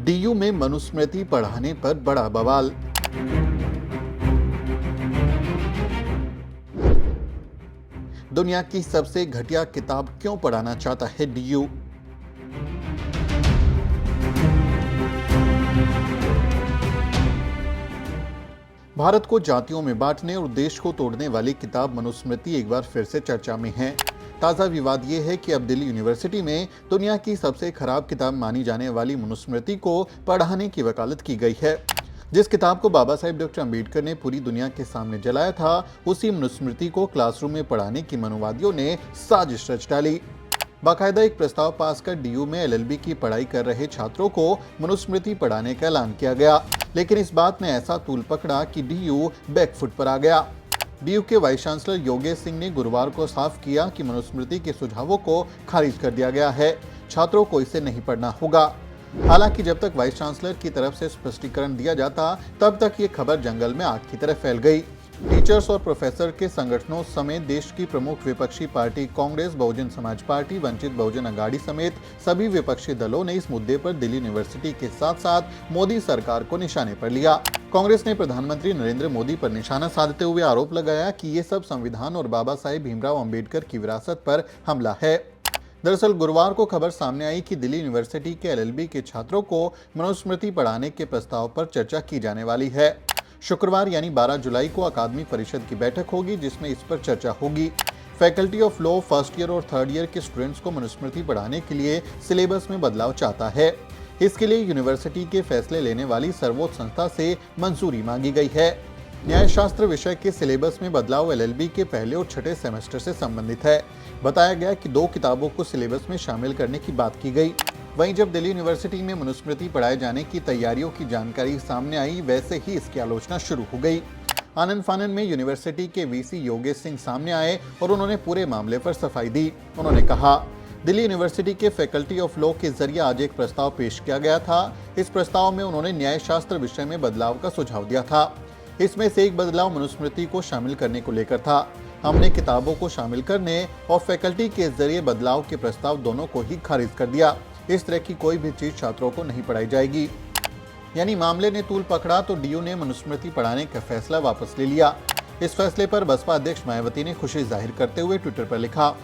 DU में मनुस्मृति पढ़ाने पर बड़ा बवाल। दुनिया की सबसे घटिया किताब क्यों पढ़ाना चाहता है डीयू? भारत को जातियों में बांटने और देश को तोड़ने वाली किताब मनुस्मृति एक बार फिर से चर्चा में है। ताज़ा विवाद ये है कि अब दिल्ली यूनिवर्सिटी में दुनिया की सबसे खराब किताब मानी जाने वाली मनुस्मृति को पढ़ाने की वकालत की गई है। जिस किताब को बाबा साहेब डॉक्टर अम्बेडकर ने पूरी दुनिया के सामने जलाया था, उसी मनुस्मृति को क्लासरूम में पढ़ाने की मनुवादियों ने साजिश रच डाली। बाकायदा एक प्रस्ताव पास कर डीयू में एलएलबी की पढ़ाई कर रहे छात्रों को मनुस्मृति पढ़ाने का ऐलान किया गया, लेकिन इस बात ने ऐसा तूल पकड़ा कि डीयू बैकफुट पर आ गया। डीयू के वाइस चांसलर योगेश सिंह ने गुरुवार को साफ किया कि मनुस्मृति के सुझावों को खारिज कर दिया गया है, छात्रों को इसे नहीं पढ़ना होगा। हालांकि जब तक वाइस चांसलर की तरफ से स्पष्टीकरण दिया जाता, तब तक ये खबर जंगल में आग की तरह फैल गई। टीचर्स और प्रोफेसर के संगठनों समेत देश की प्रमुख विपक्षी पार्टी कांग्रेस, बहुजन समाज पार्टी, वंचित बहुजन अघाड़ी समेत सभी विपक्षी दलों ने इस मुद्दे पर दिल्ली यूनिवर्सिटी के साथ साथ मोदी सरकार को निशाने पर लिया। कांग्रेस ने प्रधानमंत्री नरेंद्र मोदी पर निशाना साधते हुए आरोप लगाया कि ये सब संविधान और बाबा साहेब भीमराव अम्बेडकर की विरासत पर हमला है। दरअसल गुरुवार को खबर सामने आई कि दिल्ली यूनिवर्सिटी के एलएलबी के छात्रों को मनुस्मृति पढ़ाने के प्रस्ताव पर चर्चा की जाने वाली है। शुक्रवार यानी 12 जुलाई को अकादमी परिषद की बैठक होगी, जिसमें इस पर चर्चा होगी। Faculty of law first year और थर्ड ईयर के स्टूडेंट्स को मनुस्मृति पढ़ाने के लिए सिलेबस में बदलाव चाहता है। इसके लिए यूनिवर्सिटी के फैसले लेने वाली सर्वोच्च संस्था से मंजूरी मांगी गई है। न्यायशास्त्र विषय के सिलेबस में बदलाव एलएलबी के पहले और छठे सेमेस्टर से संबंधित है। बताया गया कि 2 किताबों को सिलेबस में शामिल करने की बात की गई। वहीं जब दिल्ली यूनिवर्सिटी में मनुस्मृति पढ़ाए जाने की तैयारियों की जानकारी सामने आई, वैसे ही इसकी आलोचना शुरू हो गई। आनंद फानन में यूनिवर्सिटी के वीसी योगेश सिंह सामने आए और उन्होंने पूरे मामले पर सफाई दी। उन्होंने कहा, दिल्ली यूनिवर्सिटी के फैकल्टी ऑफ लॉ के जरिए आज एक प्रस्ताव पेश किया गया था। इस प्रस्ताव में उन्होंने न्यायशास्त्र विषय में बदलाव का सुझाव दिया था। इसमें से एक बदलाव मनुस्मृति को शामिल करने को लेकर था। हमने किताबों को शामिल करने और फैकल्टी के जरिए बदलाव के प्रस्ताव दोनों को ही खारिज कर दिया। इस तरह की कोई भी चीज छात्रों को नहीं पढ़ाई जाएगी। यानी मामले ने तूल पकड़ा तो डीयू ने मनुस्मृति पढ़ाने का फैसला वापस ले लिया। इस फैसले पर बसपा अध्यक्ष मायावती ने खुशी जाहिर करते हुए ट्विटर पर लिखा,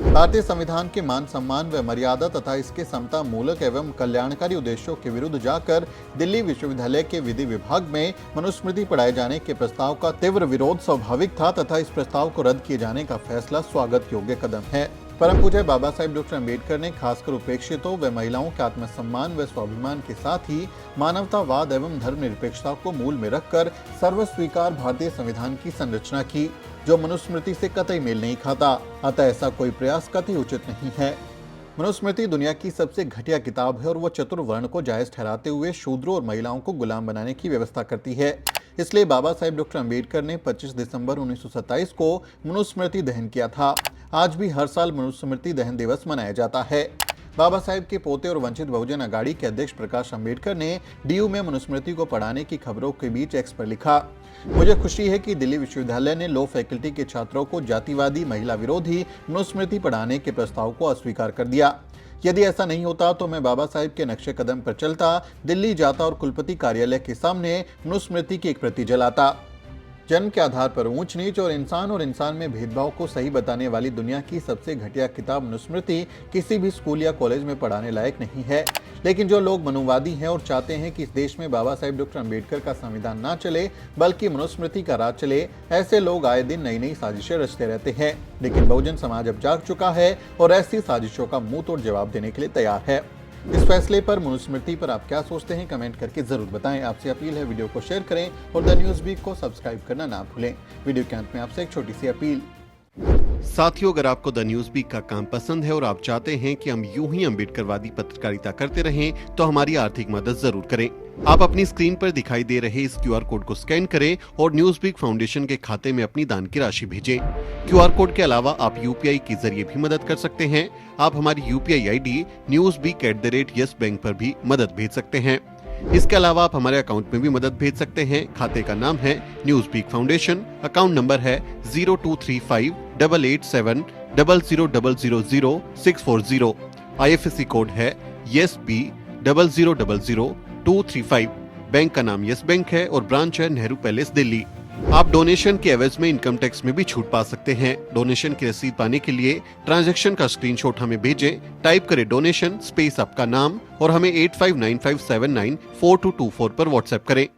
भारतीय संविधान के मान सम्मान व मर्यादा तथा इसके समता मूलक एवं कल्याणकारी उद्देश्यों के विरुद्ध जाकर दिल्ली विश्वविद्यालय के विधि विभाग में मनुस्मृति पढ़ाए जाने के प्रस्ताव का तीव्र विरोध स्वाभाविक था तथा इस प्रस्ताव को रद्द किए जाने का फैसला स्वागत योग्य कदम है। परम पूज्य बाबा साहेब डॉक्टर अम्बेडकर ने खासकर उपेक्षितों व महिलाओं के आत्मसम्मान व स्वाभिमान के साथ ही मानवतावाद एवं धर्मनिरपेक्षता को मूल में रखकर सर्वस्वीकार भारतीय संविधान की संरचना की, जो मनुस्मृति से कतई मेल नहीं खाता। अतः ऐसा कोई प्रयास कतई उचित नहीं है। मनुस्मृति दुनिया की सबसे घटिया किताब है और वह चतुर्वर्ण को जायज ठहराते हुए शूद्रों और महिलाओं को गुलाम बनाने की व्यवस्था करती है। इसलिए बाबा साहेब डॉक्टर अम्बेडकर ने 25 दिसंबर 1927 को मनुस्मृति दहन किया था। आज भी हर साल मनुस्मृति दहन दिवस मनाया जाता है। बाबा साहेब के पोते और वंचित बहुजन अघाड़ी के अध्यक्ष प्रकाश अम्बेडकर ने डीयू में मनुस्मृति को पढ़ाने की खबरों के बीच एक्स पर लिखा, मुझे खुशी है कि दिल्ली विश्वविद्यालय ने लॉ फैकल्टी के छात्रों को जातिवादी, महिला विरोधी मनुस्मृति पढ़ाने के प्रस्ताव को अस्वीकार कर दिया। यदि ऐसा नहीं होता तो मैं बाबा साहेब के नक्शे कदम पर चलता, दिल्ली जाता और कुलपति कार्यालय के सामने मनुस्मृति की एक प्रति जलाता। जन्म के आधार पर ऊंच नीच और इंसान में भेदभाव को सही बताने वाली दुनिया की सबसे घटिया किताब मनुस्मृति किसी भी स्कूल या कॉलेज में पढ़ाने लायक नहीं है। लेकिन जो लोग मनुवादी हैं और चाहते हैं कि इस देश में बाबा साहेब डॉक्टर अम्बेडकर का संविधान ना चले बल्कि मनुस्मृति का राज चले, ऐसे लोग आए दिन नई नई साजिशें रचते रहते हैं। लेकिन बहुजन समाज अब जाग चुका है और ऐसी साजिशों का मुंह तोड़ जवाब देने के लिए तैयार है। इस फैसले पर मनुस्मृति पर आप क्या सोचते हैं, कमेंट करके जरूर बताएं। आपसे अपील है वीडियो को शेयर करें और द न्यूज़ वीक को सब्सक्राइब करना ना भूलें। वीडियो के अंत में आपसे एक छोटी सी अपील। साथियों, अगर आपको द न्यूज़ वीक का काम पसंद है और आप चाहते हैं कि हम यूं ही अम्बेडकरवादी पत्रकारिता करते रहें, तो हमारी आर्थिक मदद जरूर करें। आप अपनी स्क्रीन पर दिखाई दे रहे इस क्यूआर कोड को स्कैन करें और न्यूज़ वीक फाउंडेशन के खाते में अपनी दान की राशि भेजें। क्यूआर कोड के अलावा आप यूपीआई के जरिए भी मदद कर सकते हैं। आप हमारी यूपीआई आईडी newsweek@yes बैंक पर भी मदद भेज सकते हैं। इसके अलावा आप हमारे अकाउंट में भी मदद भेज सकते हैं। खाते का नाम है news week foundation, account number है 02358870000640। IFSC कोड है YESB0000 235। बैंक का नाम यस बैंक है और ब्रांच है नेहरू पैलेस, दिल्ली। आप डोनेशन के एवज में इनकम टैक्स में भी छूट पा सकते हैं। डोनेशन की रसीद पाने के लिए ट्रांजैक्शन का स्क्रीनशॉट हमें भेजें। टाइप करें डोनेशन स्पेस आपका नाम और हमें 8595794224 पर व्हाट्सएप करें।